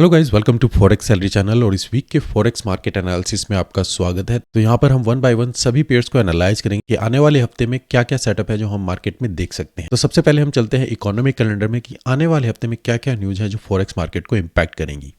Hello guys, welcome to forex salary channel. और इस week के फॉरेक्स मार्केट एनालिसिस में आपका स्वागत है। तो यहाँ पर हम वन बाय वन सभी पेयर्स को एनालाइज करेंगे कि आने वाले हफ्ते में क्या क्या सेटअप है जो हम मार्केट में देख सकते हैं। तो सबसे पहले हम चलते हैं इकोनॉमिक कैलेंडर में कि आने वाले हफ्ते में क्या क्या न्यूज है जो फॉरेक्स मार्केट को इम्पैक्ट करेंगी।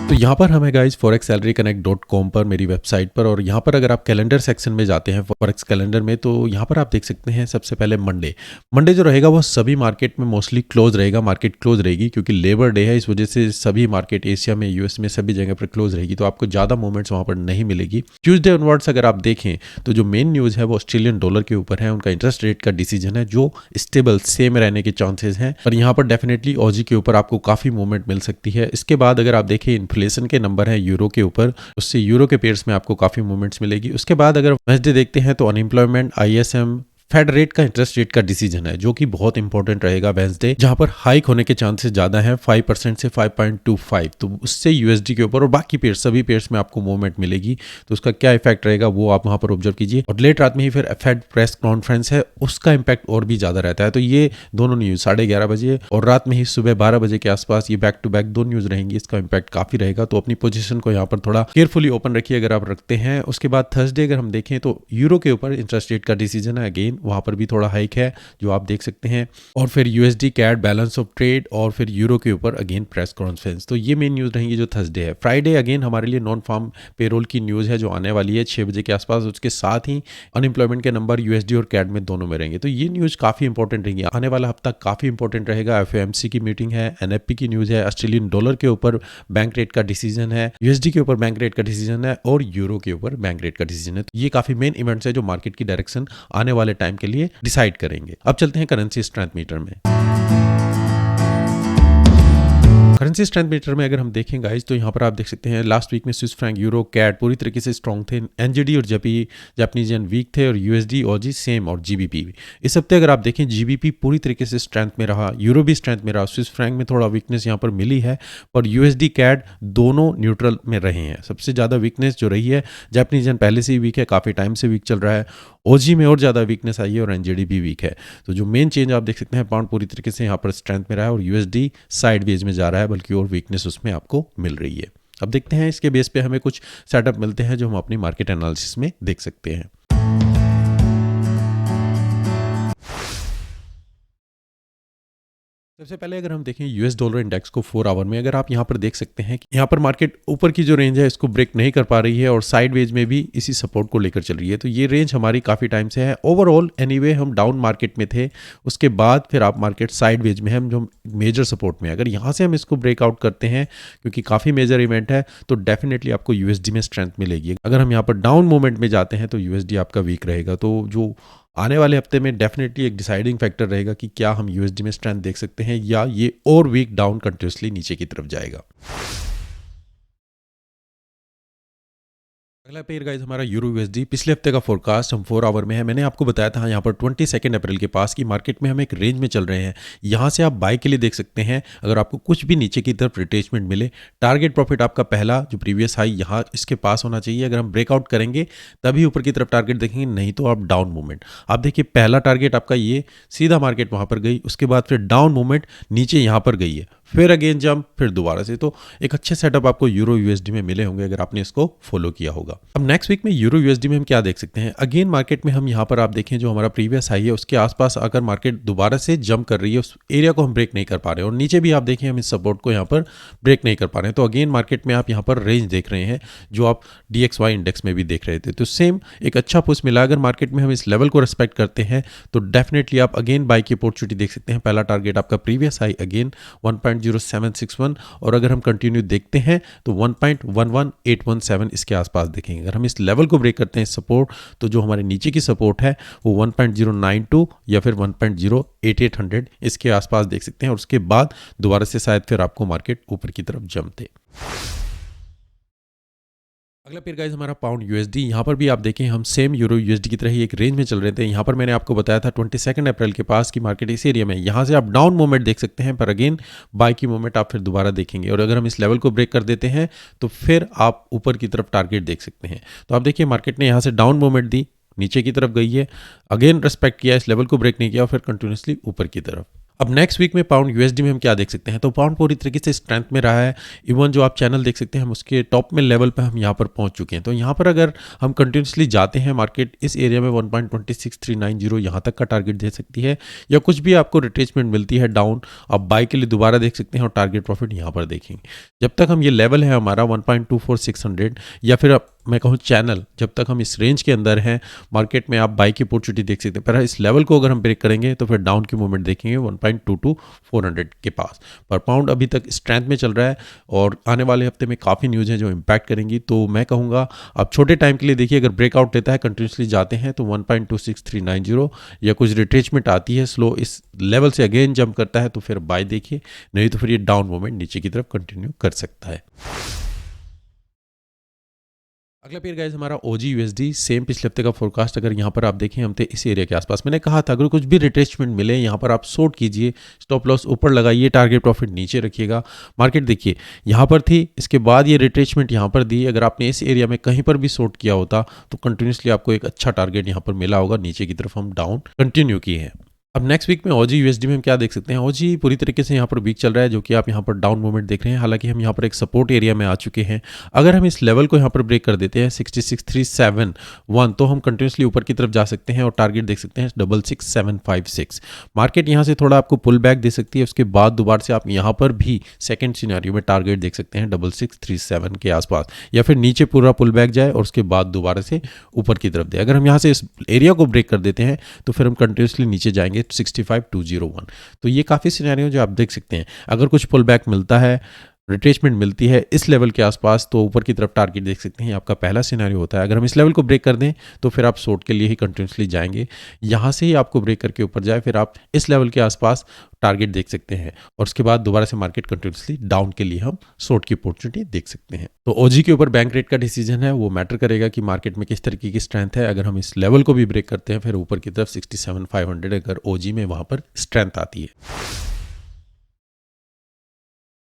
तो यहाँ पर हमें गाइज forex-salary-connect.com पर मेरी वेबसाइट पर, और यहाँ पर अगर आप कैलेंडर सेक्शन में जाते हैं फॉरेक्स कैलेंडर में, तो यहाँ पर आप देख सकते हैं सबसे पहले मंडे जो रहेगा वो सभी मार्केट में मोस्टली क्लोज रहेगा। मार्केट क्लोज रहेगी क्योंकि लेबर डे है, इस वजह से सभी मार्केट एशिया में, यूएस में सभी जगह पर क्लोज रहेगी, तो आपको ज़्यादा मूवमेंट्स वहाँ पर नहीं मिलेगी। ट्यूजडे ऑनवर्ड्स अगर आप देखें तो जो मेन न्यूज़ है वो ऑस्ट्रेलियन डॉलर के ऊपर है। उनका इंटरेस्ट रेट का डिसीजन है जो स्टेबल सेम रहने के चांसेस हैं, पर यहाँ पर डेफिनेटली ऑजी के ऊपर आपको काफ़ी मूवमेंट मिल सकती है। इसके बाद अगर आप देखें इन्फ्लेशन के नंबर है यूरो के ऊपर, उससे यूरो के पेयर्स में आपको काफी मूवमेंट्स मिलेगी। उसके बाद अगर वेडनेसडे देखते हैं तो अनएम्प्लॉयमेंट, आईएसएम, फेड रेट का इंटरेस्ट रेट का डिसीजन है जो कि बहुत इंपॉर्टेंट रहेगा वेडनेसडे, जहां पर हाइक होने के चांसेस ज्यादा हैं 5% से 5.25, तो उससे यूएसडी के ऊपर और बाकी पेयर्स सभी पेयर्स में आपको मूवमेंट मिलेगी। तो उसका क्या इफेक्ट रहेगा वो आप वहां पर ऑब्जर्व कीजिए। और लेट रात में ही फिर फेड प्रेस कॉन्फ्रेंस है, उसका इंपैक्ट और भी ज्यादा रहता है। तो ये दोनों न्यूज 11:30 बजे और रात में ही सुबह 12 बजे के आसपास ये बैक टू बैक दो न्यूज रहेंगी, इसका इंपैक्ट काफी रहेगा। तो अपनी पोजीशन को यहाँ पर थोड़ा केयरफुली ओपन रखिए अगर आप रखते हैं। उसके बाद थर्सडे अगर हम देखें तो यूरो के ऊपर इंटरेस्ट रेट का डिसीजन है, अगेन वहां पर भी थोड़ा हाइक है जो आप देख सकते हैं। और फिर USD CAD balance of trade, और फिर यूरो के ऊपर अगेन प्रेस कॉन्फ्रेंस। तो ये मेन न्यूज रहेंगी जो थर्सडे है। फ्राइडे अगेन हमारे लिए नॉन फार्म पेरोल की न्यूज है जो आने वाली है 6 बजे के आसपास। उसके साथ ही अनएम्प्लॉयमेंट के नंबर यूएसडी और कैड में दोनों में रहेंगे। तो ये न्यूज काफी इंपॉर्टेंट रहेगी। आने वाला हफ्ता काफी इंपॉर्टेंट रहेगा। एफओएमसी की मीटिंग है, एनएफपी की न्यूज है, ऑस्ट्रेलियन डॉलर के ऊपर बैंक रेट का डिसीजन है, यूएसडी के ऊपर बैंक रेट का डिसीजन है, और यूरो के ऊपर बैंक रेट का डिसीजन है। तो ये काफी मेन इवेंट्स है जो मार्केट की डायरेक्शन आने वाले टाइम के लिए डिसाइड करेंगे। अब चलते हैं करेंसी स्ट्रेंथ मीटर में। करेंसी स्ट्रेंथ मीटर में अगर हम देखें गाइज तो यहाँ पर आप देख सकते हैं लास्ट वीक में स्विस फ्रैंक, यूरो, कैड पूरी तरीके से स्ट्रॉन्ग थे। एनजीडी और जापानीज येन वीक थे, और यूएसडी, ऑजी सेम, और जीबीपी भी। इस हफ्ते अगर आप देखें जीबीपी पूरी तरीके से स्ट्रेंथ में रहा, यूरो भी स्ट्रेंथ में रहा, स्विस फ्रैंक में थोड़ा वीकनेस यहाँ पर मिली है, और यूएसडी, कैड दोनों न्यूट्रल में रहे हैं। सबसे ज़्यादा वीकनेस जो रही है, जापानीज येन पहले से ही वीक है, काफ़ी टाइम से वीक चल रहा है, ओजी में और ज़्यादा वीकनेस आई है, और एनजीडी भी वीक है। तो जो मेन चेंज आप देख सकते हैं, पाउंड पूरी तरीके से यहाँ पर स्ट्रेंथ में रहा है, और यूएसडी साइड वेज में जा रहा है, बल्कि और वीकनेस उसमें आपको मिल रही है। अब देखते हैं इसके बेस पे हमें कुछ सेटअप मिलते हैं जो हम अपनी मार्केट एनालिसिस में देख सकते हैं। सबसे पहले अगर हम देखें यूएस डॉलर इंडेक्स को 4 आवर में, अगर आप यहाँ पर देख सकते हैं कि यहाँ पर मार्केट ऊपर की जो रेंज है इसको ब्रेक नहीं कर पा रही है, और साइडवेज में भी इसी सपोर्ट को लेकर चल रही है। तो ये रेंज हमारी काफ़ी टाइम से है। ओवरऑल एनीवे हम डाउन मार्केट में थे, उसके बाद फिर आप मार्केट साइडवेज में है, हम जो मेजर सपोर्ट में। अगर यहाँ से हम इसको ब्रेकआउट करते हैं क्योंकि काफ़ी मेजर इवेंट है, तो डेफिनेटली आपको यूएसडी में स्ट्रेंथ मिलेगी। अगर हम यहाँ पर डाउन मूवमेंट में जाते हैं तो यूएसडी आपका वीक रहेगा। तो जो आने वाले हफ्ते में डेफिनेटली एक डिसाइडिंग फैक्टर रहेगा कि क्या हम यूएसडी में स्ट्रेंथ देख सकते हैं या ये और वीक डाउन कंटिन्यूसली नीचे की तरफ जाएगा। अगला पेयर गाइस हमारा यूरो यूएसडी। पिछले हफ्ते का फोरकास्ट हम 4 आवर में है। मैंने आपको बताया था यहाँ पर 22 अप्रैल के पास की मार्केट में हम एक रेंज में चल रहे हैं। यहाँ से आप बाय के लिए देख सकते हैं। अगर आपको कुछ भी नीचे की तरफ रिट्रेसमेंट मिले, टारगेट प्रॉफिट आपका पहला जो प्रीवियस हाई यहाँ इसके पास होना चाहिए। अगर हम ब्रेकआउट करेंगे तभी ऊपर की तरफ टारगेट देखेंगे, नहीं तो आप डाउन मूवमेंट। आप देखिए पहला टारगेट आपका ये सीधा मार्केट वहाँ पर गई, उसके बाद फिर डाउन मूवमेंट नीचे यहाँ पर गई है, फिर अगेन जंप, फिर दोबारा से। तो एक अच्छे सेटअप आपको यूरो यूएसडी में मिले होंगे अगर आपने इसको फॉलो किया होगा। अब नेक्स्ट वीक में यूरो यूएसडी में हम क्या देख सकते हैं। अगेन मार्केट में हम यहाँ पर आप देखें जो हमारा प्रीवियस हाई है उसके आसपास अगर मार्केट दोबारा से जंप कर रही है, उस एरिया को हम ब्रेक नहीं कर पा रहे हैं, और नीचे भी आप देखें हम इस सपोर्ट को यहाँ पर ब्रेक नहीं कर पा रहे हैं। तो अगेन मार्केट में आप यहाँ पर रेंज देख रहे हैं जो आप DXY इंडेक्स में भी देख रहे थे। तो सेम एक अच्छा पुश मिला। अगर मार्केट में हम इस लेवल को रिस्पेक्ट करते हैं तो डेफिनेटली आप अगेन बाई की अपॉर्चुनिटी देख सकते हैं। पहला टारगेट आपका प्रीवियस हाई अगेन 1.0761, और अगर हम कंटिन्यू देखते हैं तो 1.11817 इसके आसपास देखेंगे। अगर हम इस लेवल को ब्रेक करते हैं सपोर्ट, तो जो हमारे नीचे की सपोर्ट है वो 1.092 या फिर 1.08800 इसके आसपास देख सकते हैं, और उसके बाद दोबारा से शायद फिर आपको मार्केट ऊपर की तरफ जंपते। अगला पेयर गाइस हमारा पाउंड यूएसडी। यहाँ पर भी आप देखें हम सेम यूरो यूएसडी की तरह ही एक रेंज में चल रहे थे। यहाँ पर मैंने आपको बताया था 22 अप्रैल के पास की मार्केट इस एरिया में, यहाँ से आप डाउन मूवमेंट देख सकते हैं, पर अगेन बाय की मूवमेंट आप फिर दोबारा देखेंगे। और अगर हम इस लेवल को ब्रेक कर देते हैं तो फिर आप ऊपर की तरफ टारगेट देख सकते हैं। तो आप देखिए मार्केट ने यहाँ से डाउन मूवमेंट दी, नीचे की तरफ गई है, अगेन रेस्पेक्ट किया, इस लेवल को ब्रेक नहीं किया, और फिर कंटिन्यूसली ऊपर की तरफ। अब नेक्स्ट वीक में पाउंड यूएसडी में हम क्या देख सकते हैं, तो पाउंड पूरी तरीके से स्ट्रेंथ में रहा है। इवन जो आप चैनल देख सकते हैं हम उसके टॉप में लेवल पे हम यहाँ पर पहुँच चुके हैं। तो यहाँ पर अगर हम कंटिन्यूसली जाते हैं, मार्केट इस एरिया में 1.26390 यहाँ तक का टारगेट दे सकती है, या कुछ भी आपको रिट्रेसमेंट मिलती है डाउन, आप बाय के लिए दोबारा देख सकते हैं और टारगेट प्रॉफिट यहाँ पर देखेंगे। जब तक हम ये लेवल है हमारा 1.24600 या फिर मैं कहूँ चैनल, जब तक हम इस रेंज के अंदर हैं मार्केट में आप बाई की अपॉर्चुनिटी देख सकते हैं। पर इस लेवल को अगर हम ब्रेक करेंगे तो फिर डाउन की मूवमेंट देखेंगे 1.22400 के पास। पर पाउंड अभी तक स्ट्रेंथ में चल रहा है और आने वाले हफ्ते में काफ़ी न्यूज़ हैं जो इम्पैक्ट करेंगी। तो मैं कहूँगा आप छोटे टाइम के लिए देखिए, अगर ब्रेकआउट लेता है कंटिन्यूसली जाते हैं तो 1.26390 या कुछ रिट्रेसमेंट आती है स्लो, इस लेवल से अगेन जंप करता है तो फिर बाय देखिए, नहीं तो फिर ये डाउन मूवमेंट नीचे की तरफ कंटिन्यू कर सकता है। अगला पेयर गाइस हमारा OG USD, सेम पिछले हफ्ते का फोरकास्ट अगर यहाँ पर आप देखें हम थे इस एरिया के आसपास। मैंने कहा था अगर कुछ भी रिट्रेसमेंट मिले यहाँ पर आप शॉर्ट कीजिए, स्टॉप लॉस ऊपर लगाइए, टारगेट प्रॉफिट नीचे रखिएगा। मार्केट देखिए यहाँ पर थी, इसके बाद ये रिट्रेसमेंट यहाँ पर दी, अगर आपने इस एरिया में कहीं पर भी शॉर्ट किया होता तो कंटिन्यूसली आपको एक अच्छा टारगेट यहाँ पर मिला होगा, नीचे की तरफ हम डाउन कंटिन्यू किए हैं। अब नेक्स्ट वीक में OG USD में हम क्या देख सकते हैं, OG पूरी तरीके से यहाँ पर वीक चल रहा है, जो कि आप यहाँ पर डाउन मूवमेंट देख रहे हैं। हालांकि हम यहाँ पर एक सपोर्ट एरिया में आ चुके हैं। अगर हम इस लेवल को यहाँ पर ब्रेक कर देते हैं 66371 तो हम कंटिन्यूसली ऊपर की तरफ जा सकते हैं और टारगेट देख सकते हैं 66756। मार्केट यहाँ से थोड़ा आपको पुल बैक दे सकती है, उसके बाद दोबारा से आप यहाँ पर भी सेकेंड सिनेरियो में टारगेट देख सकते हैं 6637 के आसपास, या फिर नीचे पूरा पुल बैक जाए और उसके बाद दोबारा से ऊपर की तरफ दे। अगर हम यहाँ से इस एरिया को ब्रेक कर देते हैं तो फिर हम कंटिन्यूसली नीचे जाएंगे 65201। तो ये काफ़ी सिनेरियो जो आप देख सकते हैं। अगर कुछ पुल बैक मिलता है, रिट्रेसमेंट मिलती है इस लेवल के आसपास, तो ऊपर की तरफ टारगेट देख सकते हैं, आपका पहला सिनेरियो होता है। अगर हम इस लेवल को ब्रेक कर दें तो फिर आप शॉर्ट के लिए ही कंटिन्यूसली जाएंगे। यहाँ से ही आपको ब्रेक करके ऊपर जाए फिर आप इस लेवल के आसपास टारगेट देख सकते हैं और उसके बाद दोबारा से मार्केट कंटिन्यूसली डाउन के लिए हम शॉर्ट की अपॉर्चुनिटी देख सकते हैं। तो OG के ऊपर बैंक रेट का डिसीजन है, वो मैटर करेगा कि मार्केट में किस तरीके की स्ट्रेंथ है। अगर हम इस लेवल को भी ब्रेक करते हैं फिर ऊपर की तरफ 67500 अगर OG में वहाँ पर स्ट्रेंथ आती है।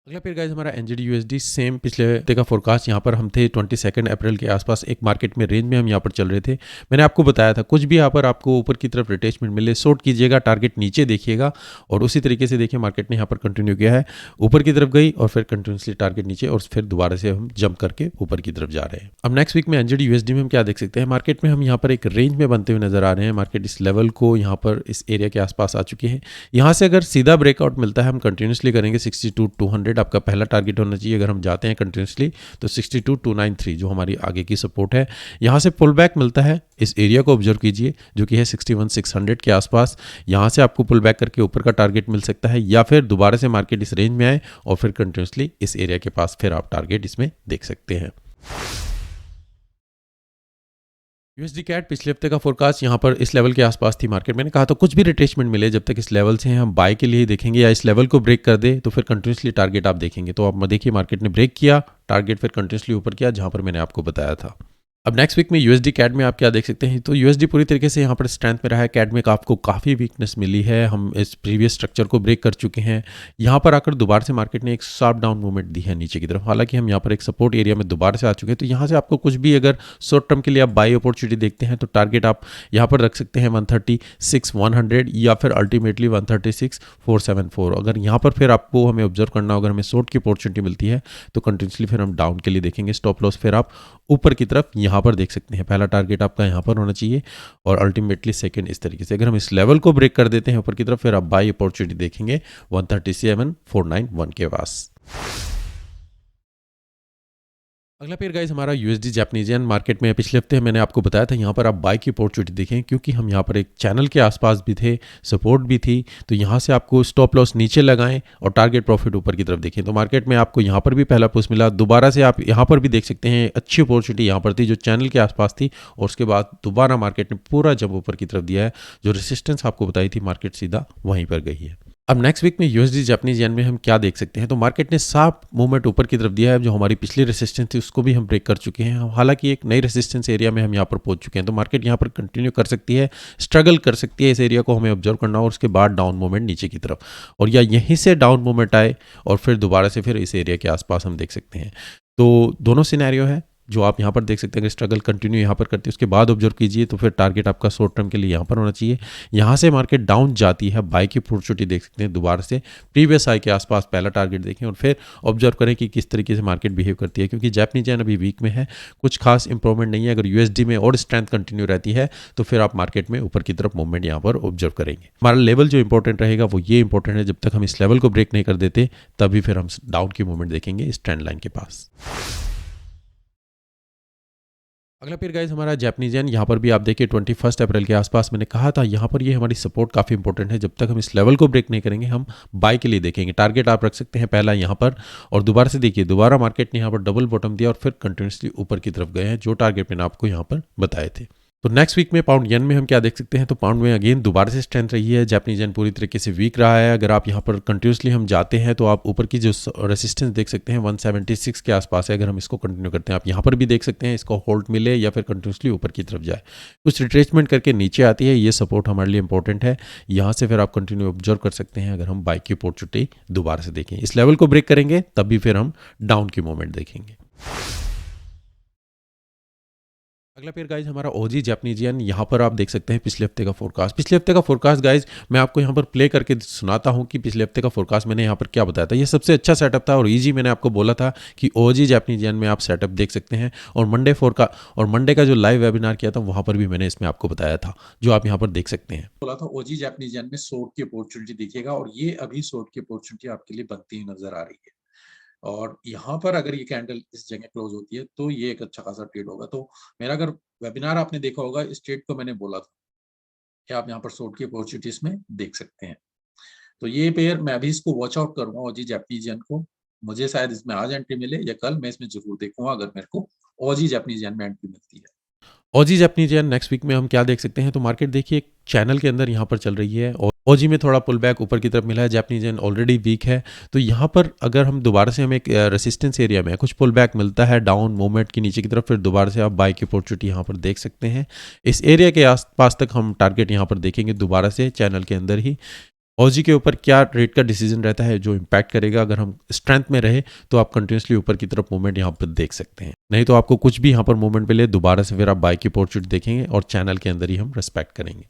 अगला पेयर गाइस हमारा NZD USD, सेम पिछले हफ्ते का फोरकास्ट। यहाँ पर हम थे 22 अप्रैल के आसपास, एक मार्केट में रेंज में हम यहाँ पर चल रहे थे। मैंने आपको बताया था कुछ भी यहाँ पर आपको ऊपर की तरफ रिट्रेसमेंट मिले शॉर्ट कीजिएगा, टारगेट नीचे देखिएगा, और उसी तरीके से देखिए मार्केट ने यहाँ पर कंटिन्यू किया है, ऊपर की तरफ गई और फिर कंटिन्यूसली टारगेट नीचे और फिर दोबारा से हम जंप करके ऊपर की तरफ जा रहे हैं। अब नेक्स्ट वीक में NZD USD में हम क्या देख सकते हैं, मार्केट में हम यहाँ पर एक रेंज में बनते हुए नजर आ रहे हैं। मार्केट इस लेवल को यहाँ पर इस एरिया के आसपास आ चुके हैं। यहाँ से अगर सीधा ब्रेकआउट मिलता है हम कंटिन्यूसली करेंगे 62200 आपका पहला टारगेट होना चाहिए। अगर हम जाते हैं कंटिन्यूसली तो 62293 जो हमारी आगे की सपोर्ट है। यहाँ से पुल बैक मिलता है, इस एरिया को ऑब्जर्व कीजिए जो कि है 61600 के आसपास। यहाँ से आपको पुल बैक करके ऊपर का टारगेट मिल सकता है, या फिर दोबारा से मार्केट इस रेंज में आए और फिर कंटिन्यूसली इस एरिया के पास फिर आप टारगेट इसमें देख सकते हैं। USD कैट पिछले हफ्ते का फोरकास्ट यहाँ पर इस लेवल के आसपास थी मार्केट। मैंने कहा था कुछ भी रिट्रेसमेंट मिले जब तक इस लेवल से हम बाय के लिए ही देखेंगे, या इस लेवल को ब्रेक कर दे तो फिर कंटिन्यूसली टारगेट आप देखेंगे। तो अब देखिए मार्केट ने ब्रेक किया, टारगेट फिर कंटिन्यूसली ऊपर किया जहाँ पर मैंने आपको बताया था। अब नेक्स्ट वीक में USD कैट में आप क्या देख सकते हैं, तो USD पूरी तरीके से यहाँ पर स्ट्रेंथ में रहा है। कैट में आपको काफ़ी वीकनेस मिली है, हम इस प्रीवियस स्ट्रक्चर को ब्रेक कर चुके हैं। यहाँ पर आकर दोबारा से मार्केट ने एक शार्प डाउन मूवमेंट दी है नीचे की तरफ। हालांकि हम यहाँ पर एक सपोर्ट एरिया में दोबारा से आ चुके हैं। तो यहाँ से आपको कुछ भी अगर शॉर्ट टर्म के लिए आप बाई अपॉर्चुनिटी देखते हैं तो टारगेट आप यहाँ पर रख सकते हैं 136,100 या फिर अल्टीमेटली 136,474। अगर यहाँ पर फिर आपको हमें ऑब्जर्व करना होगा, हमें शॉर्ट की अपॉर्चुनिटी मिलती है तो कंटिन्यूसली फिर हम डाउन के लिए देखेंगे। स्टॉप लॉस फिर आप ऊपर की तरफ यहाँ पर देख सकते हैं, पहला टारगेट आपका यहाँ पर होना चाहिए और अल्टीमेटली सेकंड इस तरीके से। अगर हम इस लेवल को ब्रेक कर देते हैं ऊपर की तरफ फिर आप बाई अपॉर्चुनिटी देखेंगे 137,491 के पास। अगला पेयर गाइस हमारा USD जापानीज येन मार्केट में पिछले हफ्ते मैंने आपको बताया था यहाँ पर आप बाई की अपॉर्चुनिटी देखें, क्योंकि हम यहाँ पर एक चैनल के आसपास भी थे, सपोर्ट भी थी। तो यहाँ से आपको स्टॉप लॉस नीचे लगाएं और टारगेट प्रॉफिट ऊपर की तरफ देखें। तो मार्केट में आपको यहाँ पर भी पहला पुश मिला, दोबारा से आप यहाँ पर भी देख सकते हैं अच्छी अपॉर्चुनिटी यहाँ पर थी जो चैनल के आसपास थी, और उसके बाद दोबारा मार्केट ने पूरा जंप ऊपर की तरफ दिया है। जो रेसिस्टेंस आपको बताई थी मार्केट सीधा वहीं पर गई है। अब नेक्स्ट वीक में USD जापानीज येन में हम क्या देख सकते हैं, तो मार्केट ने साफ मूवमेंट ऊपर की तरफ दिया है। जो हमारी पिछली रेसिस्टेंस थी उसको भी हम ब्रेक कर चुके हैं। हालांकि एक नई रेसिस्टेंस एरिया में हम यहाँ पर पहुंच चुके हैं। तो मार्केट यहाँ पर कंटिन्यू कर सकती है, स्ट्रगल कर सकती है, इस एरिया को हमें ऑब्जर्व करना और उसके बाद डाउन मूवमेंट नीचे की तरफ, और या यहीं से डाउन मूवमेंट आए और फिर दोबारा से फिर इस एरिया के आसपास हम देख सकते हैं। तो दोनों सिनेरियो है, जो आप यहाँ पर देख सकते हैं अगर स्ट्रगल कंटिन्यू यहाँ पर करती है उसके बाद ऑब्जर्व कीजिए तो फिर टारगेट आपका शॉर्ट टर्म के लिए यहाँ पर होना चाहिए। यहाँ से मार्केट डाउन जाती है, बाई की अपॉर्चुनिटी देख सकते हैं, दोबारा से प्रीवियस हाई के आसपास पहला टारगेट देखें और फिर ऑब्जर्व करें कि किस तरीके से मार्केट बिहेव करती है, क्योंकि जापानीज येन अभी वीक में है, कुछ खास इंप्रूवमेंट नहीं है। अगर यूएसडी में और स्ट्रेंथ कंटिन्यू रहती है तो फिर आप मार्केट में ऊपर की तरफ मूवमेंट यहाँ पर ऑब्जर्व करेंगे। हमारा लेवल जो इंपॉर्टेंट रहेगा वो ये इंपॉर्टेंट है, जब तक हम इस लेवल को ब्रेक नहीं कर देते तभी फिर हम डाउन की मूवमेंट देखेंगे इस ट्रेंड लाइन के पास। अगला पेयर गाइस हमारा जापानीज येन, यहाँ पर भी आप देखिए 21 अप्रैल के आसपास मैंने कहा था यहाँ पर ये हमारी सपोर्ट काफ़ी इंपॉर्टेंट है, जब तक हम इस लेवल को ब्रेक नहीं करेंगे हम बाय के लिए देखेंगे। टारगेट आप रख सकते हैं पहला यहाँ पर, और दोबारा से देखिए दोबारा मार्केट ने यहाँ पर डबल बॉटम दिया और फिर कंटिन्यूसली ऊपर की तरफ गए हैं, जो टारगेट मैंने आपको यहाँ पर बताए थे। तो नेक्स्ट वीक में पाउंड येन में हम क्या देख सकते हैं, तो पाउंड में अगेन दोबारा से स्ट्रेंथ रही है, जापानीज येन पूरी तरीके से वीक रहा है। अगर आप यहाँ पर कंटिन्यूसली हम जाते हैं तो आप ऊपर की जो रेसिस्टेंस देख सकते हैं 176 के आसपास है। अगर हम इसको कंटिन्यू करते हैं आप यहाँ पर भी देख सकते हैं, इसको होल्ड मिले या फिर कंटिन्यूसली ऊपर की तरफ जाए, कुछ रिट्रेसमेंट करके नीचे आती है, ये सपोर्ट हमारे लिए इंपॉर्टेंट है। यहाँ से फिर आप कंटिन्यू ऑब्जर्व कर सकते हैं अगर हम बाई की अपॉर्चुनिटी दोबारा से देखें, इस लेवल को ब्रेक करेंगे तभी फिर हम डाउन की मूवमेंट देखेंगे। अगला पेयर गाइज हमारा ओजी जापानीज येन, यहाँ पर आप देख सकते हैं पिछले हफ्ते का फोरकास्ट। पिछले हफ्ते का फोरकास्ट गाइज मैं आपको यहाँ पर प्ले करके सुनाता हूँ कि पिछले हफ्ते का फोरकास्ट मैंने यहाँ पर क्या बताया था। ये सबसे अच्छा सेटअप था और इजी मैंने आपको बोला था कि ओजी जापानीज येन में आप सेटअप देख सकते हैं, और मंडे का जो लाइव वेबिनार किया था वहाँ पर भी मैंने इसमें आपको बताया था, जो आप यहाँ पर देख सकते हैं। बोला था ओजी जापानीज येन में शॉर्ट की अपॉर्चुनिटी दिखेगा, और ये अभी शॉर्ट की अपॉर्चुनिटी आपके लिए बनती हुई नजर आ रही है। और यहाँ पर अगर ये कैंडल इस जगह क्लोज होती है तो ये एक अच्छा खासा ट्रेड होगा। तो मेरा अगर वेबिनार आपने देखा होगा, इस ट्रेड को मैंने बोला था कि आप यहाँ पर शॉर्ट की अपॉर्चुनिटीज में देख सकते हैं। तो ये पेयर मैं अभी इसको वॉच आउट करूंगा ओजी जापानीज येन को। मुझे शायद इसमें आज एंट्री मिले या कल, मैं इसमें जरूर देखूंगा अगर मेरे को ओजी जापानीज येन में एंट्री मिलती है। ओजी जापानीज येन नेक्स्ट वीक में हम क्या देख सकते हैं, तो मार्केट देखिए एक चैनल के अंदर यहाँ पर चल रही है और ओजी में थोड़ा पुल बैक ऊपर की तरफ मिला है, जापानीज येन ऑलरेडी वीक है। तो यहाँ पर अगर हम दोबारा से हम एक रेसिस्टेंस एरिया में कुछ पुल बैक मिलता है डाउन मूवमेंट की नीचे की तरफ, फिर दोबारा से आप बाई की अपॉर्चुनिटी यहाँ पर देख सकते हैं। इस एरिया के आसपास तक हम टारगेट यहाँ पर देखेंगे दोबारा से चैनल के अंदर ही। ओजी के ऊपर क्या रेट का डिसीजन रहता है जो इम्पैक्ट करेगा, अगर हम स्ट्रेंथ में रहे तो आप कंटिन्यूसली ऊपर की तरफ मूवमेंट यहाँ पर देख सकते हैं, नहीं तो आपको कुछ भी यहाँ पर मूवमेंट मिले दोबारा से फिर आप बाई की अपॉर्चुनिटी देखेंगे और चैनल के अंदर ही हम रेस्पेक्ट करेंगे।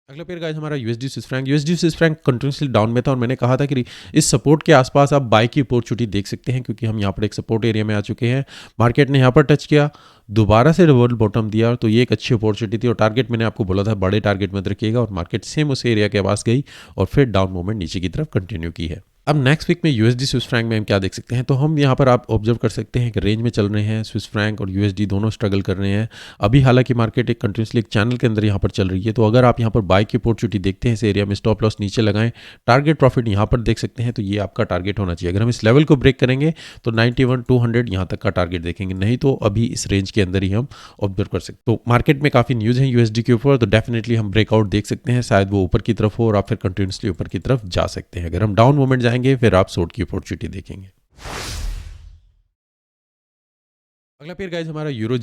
अगला पेयर गाइस हमारा USD Swiss franc continuously down में था और मैंने कहा था कि इस सपोर्ट के आसपास आप बाई की अपॉर्चुनिटी देख सकते हैं, क्योंकि हम यहाँ पर एक सपोर्ट एरिया में आ चुके हैं। मार्केट ने यहाँ पर टच किया, दोबारा से डबल बॉटम दिया, तो ये एक अच्छी अपॉर्चुनिटी थी और टारगेट मैंने आपको बोला था बड़े टारगेट मत रखिएगा, और मार्केट सेम उस एरिया के पास गई और फिर डाउन मूवमेंट नीचे की तरफ कंटिन्यू की है। अब नेक्स्ट वीक में यूएसडी स्विस फ्रैंक में हम क्या देख सकते हैं, तो हम यहाँ पर आप ऑब्जर्व कर सकते हैं कि रेंज में चल रहे हैं, स्विस फ्रैंक और यूएसडी दोनों स्ट्रगल कर रहे हैं अभी। हालांकि मार्केट एक कंटिन्यूसली एक चैनल के अंदर यहाँ पर चल रही है, तो अगर आप यहाँ पर बाई की अपॉर्चुनिटी देखते हैं इस एरिया में, स्टॉप लॉस नीचे लगाएं, टारगेट प्रॉफिट यहाँ पर देख सकते हैं, तो ये आपका टारगेट होना चाहिए। अगर हम इस लेवल को ब्रेक करेंगे तो 91-200 यहाँ तक का टारगेट देखेंगे, नहीं तो अभी इस रेंज के अंदर ही हम ऑब्जर्व कर सकते। तो मार्केट में काफ़ी न्यूज़ है यूएसडी के ऊपर, तो डेफिनेटली हम ब्रेकआउट देख सकते हैं, शायद वो ऊपर की तरफ हो और आप फिर कंटिन्यूसली ऊपर की तरफ जा सकते हैं। अगर हम डाउन मूवमेंट जाएंगे फिर आप शॉर्ट की अपॉर्चुनिटी देखेंगे। अगला पेयर गाइज हमारा यूरो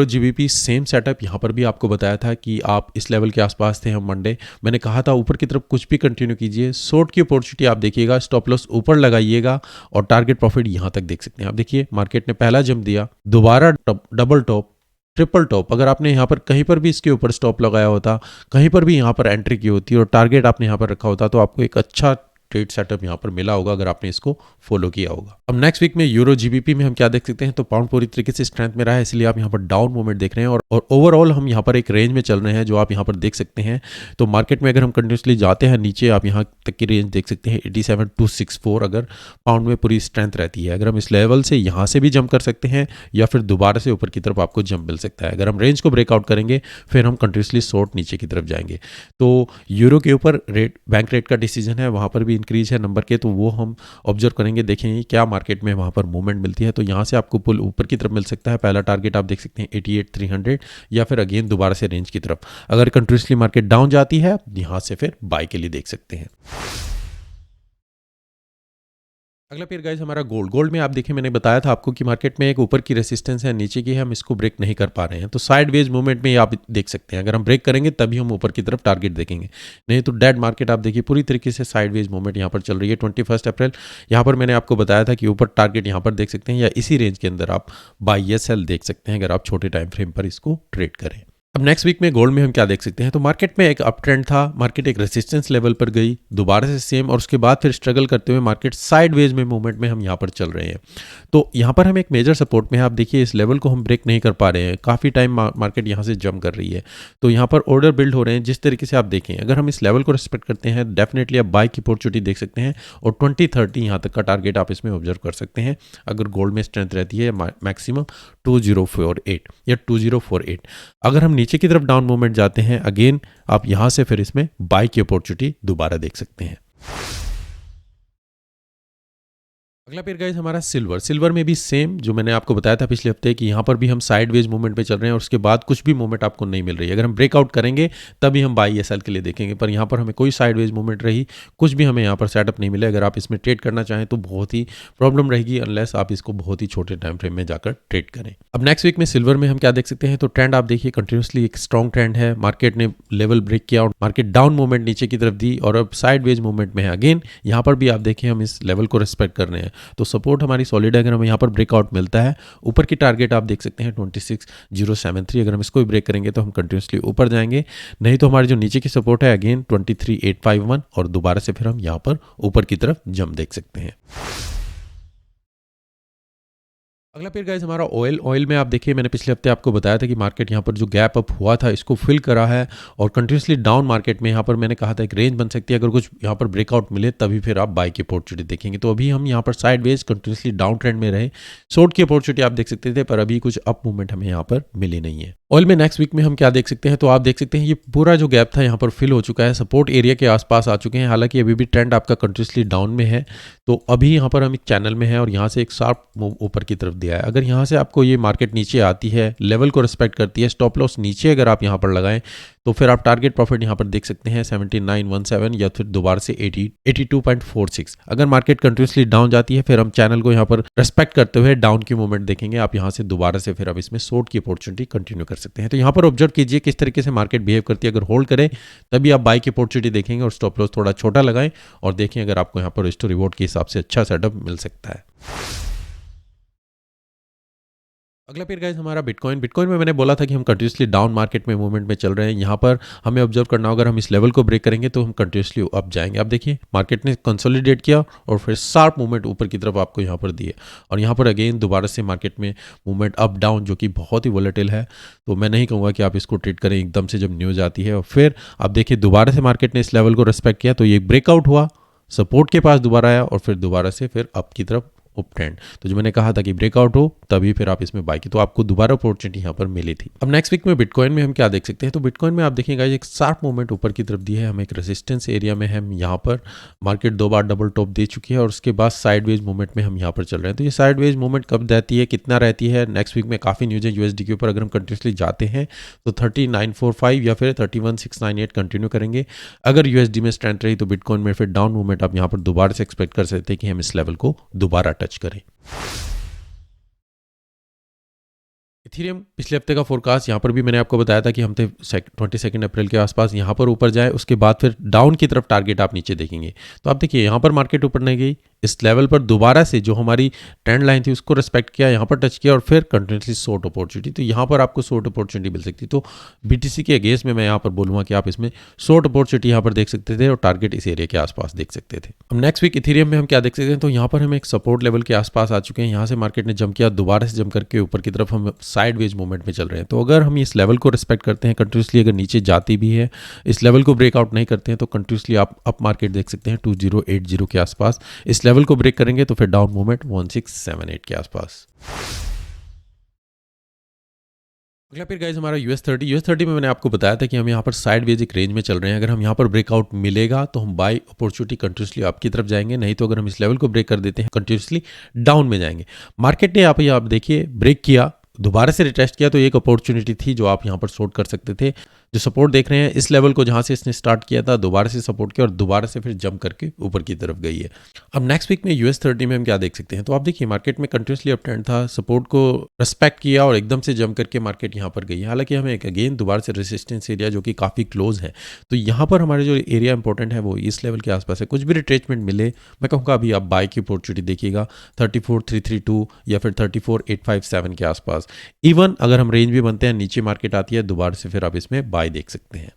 जीबीपी सेम सेटअप। यहाँ पर भी आपको बताया था कि आप इस लेवल के आसपास थे हम मंडे, मैंने कहा था ऊपर की तरफ कुछ भी कंटिन्यू कीजिए, शॉर्ट की अपॉर्चुनिटी आप देखिएगा, स्टॉप लॉस ऊपर लगाइएगा और टारगेट प्रॉफिट यहाँ तक देख सकते हैं। आप देखिए मार्केट ने पहला जंप दिया, दोबारा डबल टॉप, ट्रिपल टॉप। अगर आपने यहाँ पर कहीं पर भी इसके ऊपर स्टॉप लगाया होता, कहीं पर भी यहाँ पर एंट्री की होती और टारगेट आपने यहाँ पर रखा होता, तो आपको एक अच्छा ट्रेड सेटअप यहाँ पर मिला होगा अगर आपने इसको फॉलो किया होगा। अब नेक्स्ट वीक में यूरो जीबीपी में हम क्या देख सकते हैं, तो पाउंड पूरी तरीके से स्ट्रेंथ में रहा है, इसलिए आप यहाँ पर डाउन मूवमेंट देख रहे हैं और ओवरऑल हम यहाँ पर एक रेंज में चल रहे हैं जो आप यहाँ पर देख सकते हैं। तो मार्केट में अगर हम कंटिन्यूसली जाते हैं नीचे, आप यहाँ तक की रेंज देख सकते हैं 87-264, अगर पाउंड में पूरी स्ट्रेंथ रहती है। अगर हम इस लेवल से यहाँ से भी जंप कर सकते हैं या फिर दोबारा से ऊपर की तरफ आपको जंप मिल सकता है। अगर हम रेंज को ब्रेकआउट करेंगे फिर हम कंटिन्यूसली शॉर्ट नीचे की तरफ जाएंगे। तो यूरो के ऊपर बैंक रेट का डिसीजन है, वहाँ पर भी इंक्रीज है नंबर के, तो वो हम ऑब्जर्व करेंगे, देखेंगे क्या मार्केट में वहाँ पर मूवमेंट मिलती है। तो यहाँ से आपको पुल ऊपर की तरफ मिल सकता है, पहला टारगेट आप देख सकते हैं 88-300, या फिर अगेन दोबारा से रेंज की तरफ। अगर कंटिन्यूसली मार्केट डाउन जाती है यहाँ से फिर बाय के लिए देख सकते हैं। अगला पेयर गाइस हमारा गोल्ड। गोल्ड में आप देखिए मैंने बताया था आपको कि मार्केट में एक ऊपर की रेसिस्टेंस है, नीचे की है, हम इसको ब्रेक नहीं कर पा रहे हैं। तो साइडवेज मूवमेंट में ये आप देख सकते हैं, अगर हम ब्रेक करेंगे तभी हम ऊपर की तरफ टारगेट देखेंगे, नहीं तो डेड मार्केट आप देखिए पूरी तरीके से साइडवेज मूवमेंट यहाँ पर चल रही है। 21 अप्रैल यहाँ पर मैंने आपको बताया था कि ऊपर टारगेट यहाँ पर देख सकते हैं, या इसी रेंज के अंदर आप बाई या सेल देख सकते हैं अगर आप छोटे टाइम फ्रेम पर इसको ट्रेड करें। अब नेक्स्ट वीक में गोल्ड में हम क्या देख सकते हैं, तो मार्केट में एक अप ट्रेंड था, मार्केट एक रेजिस्टेंस लेवल पर गई, दोबारा से सेम, और उसके बाद फिर स्ट्रगल करते हुए मार्केट साइडवेज में मूवमेंट में हम यहाँ पर चल रहे हैं। तो यहाँ पर हम एक मेजर सपोर्ट में है, आप देखिए इस लेवल को हम ब्रेक नहीं कर पा रहे हैं, काफ़ी टाइम मार्केट यहाँ से जंप कर रही है। तो यहाँ पर ऑर्डर बिल्ड हो रहे हैं, जिस तरीके से आप देखें अगर हम इस लेवल को रिस्पेक्ट करते हैं डेफिनेटली आप बाय की अपॉर्चुनिटी देख सकते हैं, और 2030 यहाँ तक का टारगेट आप इसमें ऑब्जर्व कर सकते हैं अगर गोल्ड में स्ट्रेंथ रहती है मैक्सिमम 2048 या 2048। अगर हम नीचे की तरफ डाउन मूवमेंट जाते हैं अगेन आप यहां से फिर इसमें बाय की अपॉर्चुनिटी दोबारा देख सकते हैं। अगला पेयर गाइस हमारा सिल्वर। सिल्वर में भी सेम जो मैंने आपको बताया था पिछले हफ्ते कि यहाँ पर भी हम साइडवेज मूवमेंट पे चल रहे हैं और उसके बाद कुछ भी मूवमेंट आपको नहीं मिल रही है। अगर हम ब्रेकआउट करेंगे तभी हम बाई या सेल के लिए देखेंगे, पर यहाँ पर हमें कोई साइडवेज मूवमेंट रही, कुछ भी हमें यहाँ पर सेटअप नहीं मिला। अगर आप इसमें ट्रेड करना चाहें तो बहुत ही प्रॉब्लम रहेगी अनलेस आप इसको बहुत ही छोटे टाइम फ्रेम में जाकर ट्रेड करें। अब नेक्स्ट वीक में सिल्वर में हम क्या देख सकते हैं, तो ट्रेंड आप देखिए कंटिन्यूसली एक स्ट्रॉन्ग ट्रेंड है, मार्केट ने लेवल ब्रेक किया और मार्केट डाउन मूवमेंट नीचे की तरफ दी और अब साइडवेज मूवमेंट में है। अगेन यहाँ पर भी आप देखिए हम इस लेवल को रिस्पेक्ट कर रहे हैं, तो सपोर्ट हमारी सॉलिड है। अगर हमें यहाँ पर ब्रेकआउट मिलता है, ऊपर की टारगेट आप देख सकते हैं 26073, अगर हम इसको भी ब्रेक करेंगे तो हम कंटिन्यूसली ऊपर जाएंगे, नहीं तो हमारी जो नीचे की सपोर्ट है अगेन 23851 और दोबारा से फिर हम यहाँ पर ऊपर की तरफ जंप देख सकते हैं। अगला पेयर गाइस हमारा ऑयल। ऑयल में आप देखिए मैंने पिछले हफ्ते आपको बताया था कि मार्केट यहाँ पर जो गैप अप हुआ था इसको फिल करा है और कंटिन्यूसली डाउन मार्केट में यहाँ पर मैंने कहा था एक रेंज बन सकती है, अगर कुछ यहाँ पर ब्रेकआउट मिले तभी फिर आप बाय की अपॉर्चुनिटी देखेंगे। तो अभी हम यहाँ पर साइडवेज कंटिन्यूसली डाउन ट्रेंड में रहे, शॉर्ट की अपॉर्चुनिटी आप देख सकते थे, पर अभी कुछ अप मूवमेंट हमें यहाँ पर मिली नहीं है। ऑयल में नेक्स्ट वीक में हम क्या देख सकते हैं, तो आप देख सकते हैं ये पूरा जो गैप था यहाँ पर फिल हो चुका है, सपोर्ट एरिया के आसपास आ चुके हैं, हालांकि अभी भी ट्रेंड आपका कंटिन्यूसली डाउन में है। तो अभी यहाँ पर हम एक चैनल में है और यहाँ से एक शार्प मूव ऊपर की तरफ दिया है। अगर यहाँ से आपको ये मार्केट नीचे आती है, लेवल को रिस्पेक्ट करती है, स्टॉप लॉस नीचे अगर आप यहाँ पर लगाएं तो फिर आप टारगेट प्रॉफिट यहाँ पर देख सकते हैं 7917 या फिर दोबारा से 82.46। अगर मार्केट कंटिन्यूसली डाउन जाती है फिर हम चैनल को यहाँ पर रिस्पेक्ट करते हुए डाउन की मूवमेंट देखेंगे, आप यहाँ से दोबारा से फिर अब इसमें शॉर्ट की अपॉर्चुनिटी कंटिन्यू कर सकते हैं। तो यहाँ पर ऑब्जर्व कीजिए किस तरीके से मार्केट बिहेव करती है, अगर होल्ड करें तभी आप बाय की अपॉर्चुनिटी देखेंगे और स्टॉप लॉस थोड़ा छोटा लगाएं और देखें अगर आपको यहाँ पर रिस्क टू रिवॉर्ड के हिसाब से अच्छा सेटअप मिल सकता है। अगला पेयर गाइस हमारा बिटकॉइन। बिटकॉइन में मैंने बोला था कि हम कंटिन्यूसली डाउन मार्केट में मूवमेंट में चल रहे हैं, यहाँ पर हमें ऑब्जर्व करना होगा, अगर हम इस लेवल को ब्रेक करेंगे तो हम कंटिन्यूसली अप जाएंगे। आप देखिए मार्केट ने कंसोलिडेट किया और फिर शार्प मूवमेंट ऊपर की तरफ आपको यहाँ पर दिए और यहाँ पर अगेन दोबारा से मार्केट में मूवमेंट अप डाउन जो कि बहुत ही वोलेटिल है। तो मैं नहीं कहूँगा कि आप इसको ट्रेड करें एकदम से जब न्यूज़ आती है। और फिर आप देखिए दोबारा से मार्केट ने इस लेवल को रिस्पेक्ट किया, तो ये ब्रेकआउट हुआ, सपोर्ट के पास दोबारा आया और फिर दोबारा से फिर अप की तरफ अप ट्रेंड। तो जो मैंने कहा था कि ब्रेकआउट हो तभी फिर आप इसमें बाय की, तो आपको दोबारा अपॉर्चुनिटी यहाँ पर मिली थी। अब नेक्स्ट वीक में बिटकॉइन में हम क्या देख सकते हैं, तो बिटकॉइन में आप देखिएगा एक शार्प मूवमेंट ऊपर की तरफ दी है, हम एक रेजिस्टेंस एरिया में हम यहाँ पर मार्केट 2 बार डबल टॉप दे चुकी है और उसके बाद साइडवेज मूवमेंट में हम यहाँ पर चल रहे हैं। तो ये साइडवेज मूवमेंट कब रहती है, कितना रहती है, नेक्स्ट वीक में काफ़ी न्यूज़ है यूएसडी के ऊपर। अगर हम कंटिन्यूसली जाते हैं तो 3945 या फिर 31698 कंटिन्यू करेंगे। अगर यूएसडी में स्ट्रेंथ रही तो बिटकॉइन में फिर डाउन मूवमेंट आप यहाँ पर दोबारा से एक्सपेक्ट कर सकते हैं कि हम इस लेवल को दोबारा टच करें। इथेरियम पिछले हफ्ते का फोरकास्ट यहाँ पर भी मैंने आपको बताया था कि हम थे 22 अप्रैल के आसपास यहाँ पर ऊपर जाए, उसके बाद फिर डाउन की तरफ टारगेट आप नीचे देखेंगे। तो आप देखिए यहाँ पर मार्केट ऊपर नहीं गई, इस लेवल पर दोबारा से जो हमारी ट्रेंड लाइन थी उसको रिस्पेक्ट किया, यहाँ पर टच किया और फिर कंटिन्यूसली शॉर्ट अपॉर्चुनिटी। तो यहाँ पर आपको शॉर्ट अपॉर्चुनिटी मिल सकती। तो बीटीसी के अगेंस्ट में मैं यहाँ पर बोलूँगा कि आप इसमें शॉर्ट अपॉर्चुनिटी यहाँ पर देख सकते थे और टारगेट इस एरिया के आसपास देख सकते थे। अब नेक्स्ट वीक इथेरियम में हम क्या देख सकते हैं, तो यहाँ पर हम एक सपोर्ट लेवल के आसपास आ चुके हैं, यहाँ से मार्केट ने जंप किया, दोबारा से जंप करके ऊपर की तरफ हम साइडवेज मूवमेंट में चल रहे हैं। तो अगर हम इस लेवल को रिस्पेक्ट करते हैं कंटिन्यूसली, अगर नीचे जाती भी है इस लेवल को ब्रेकआउट नहीं करते हैं तो कंटिन्यूसली आप अप मार्केट देख सकते हैं 2080 के आसपास। इस लेवल को ब्रेक करेंगे तो फिर डाउन मूवमेंट 1678 के आसपास। अगला फिर गाइस हमारा US30 में मैंने आपको बताया था कि हम यहाँ पर साइडवेज एक रेंज में चल रहे हैं। अगर हम यहाँ पर ब्रेकआउट मिलेगा तो हम बाय अपॉर्चुनिटी कंटिन्यूसली अप की तरफ जाएंगे, नहीं तो अगर हम इस लेवल को ब्रेक कर देते हैं कंटिन्यूसली डाउन में जाएंगे। मार्केट ने यहाँ पे आप देखिए ब्रेक किया, दोबारा से रिटेस्ट किया तो एक अपॉर्चुनिटी थी जो आप यहाँ पर शॉर्ट कर सकते थे। जो सपोर्ट देख रहे हैं इस लेवल को जहाँ से इसने स्टार्ट किया था, दोबारा से सपोर्ट किया और दोबारा से फिर जंप करके ऊपर की तरफ गई है। अब नेक्स्ट वीक में US30 में हम क्या देख सकते हैं, तो आप देखिए मार्केट में कंटिन्यूसली अप ट्रेंड था, सपोर्ट को रिस्पेक्ट किया और एकदम से जंप करके मार्केट यहाँ पर गई है। हालांकि हमें एक अगेन दोबारा से रेजिस्टेंस एरिया जो कि काफ़ी क्लोज है, तो यहाँ पर हमारे जो एरिया इंपॉर्टेंट है वो इस लेवल के आसपास है। कुछ भी रिट्रेसमेंट मिले, मैं कहूँगा अभी आप बाय की अपॉर्चुनिटी देखिएगा 34,332 या फिर 34,857 के आसपास। इवन अगर हम रेंज भी बनते हैं, नीचे मार्केट आती है, दोबारा से फिर आप इसमें बाय देख सकते हैं।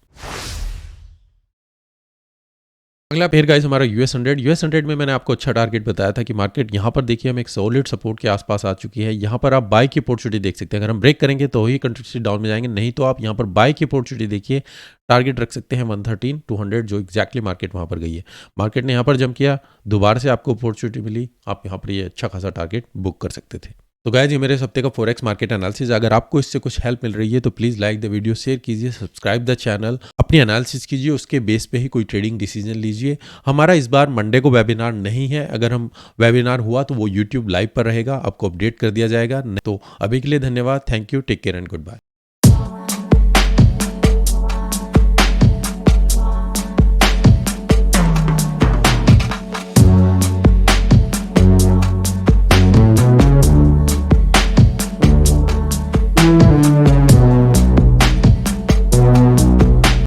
अगला पेयर गाइस हमारा US100 में मैंने आपको अच्छा टारगेट बताया था कि मार्केट यहाँ पर देखिए हम एक सॉलिड सपोर्ट के आसपास आ चुकी है। यहाँ पर आप बाय की अपॉर्चुनिटी देख सकते हैं। अगर हम ब्रेक करेंगे तो ही कंटिन्यूसली डाउन में जाएंगे, नहीं तो आप यहाँ पर बाय की अपॉर्चुनिटी देखिए, टारगेट रख सकते हैं 113-200 जो एग्जैक्टली मार्केट वहाँ पर गई है। मार्केट ने यहाँ पर जंप किया, दोबारा से आपको अपॉर्चुनिटी मिली, आप यहाँ पर ये अच्छा खासा टारगेट बुक कर सकते थे। तो गाइस ये मेरे इस हफ्ते का फॉरेक्स मार्केट एनालिसिस। अगर आपको इससे कुछ हेल्प मिल रही है तो please like the video, share कीजिए, सब्सक्राइब द चैनल, अपनी एनालिसिस कीजिए, उसके बेस पे ही कोई ट्रेडिंग डिसीजन लीजिए। हमारा इस बार मंडे को वेबिनार नहीं है, अगर हम वेबिनार हुआ तो वो यूट्यूब लाइव पर रहेगा, आपको अपडेट कर दिया जाएगा। तो अभी के लिए धन्यवाद, thank you, take care and good bye.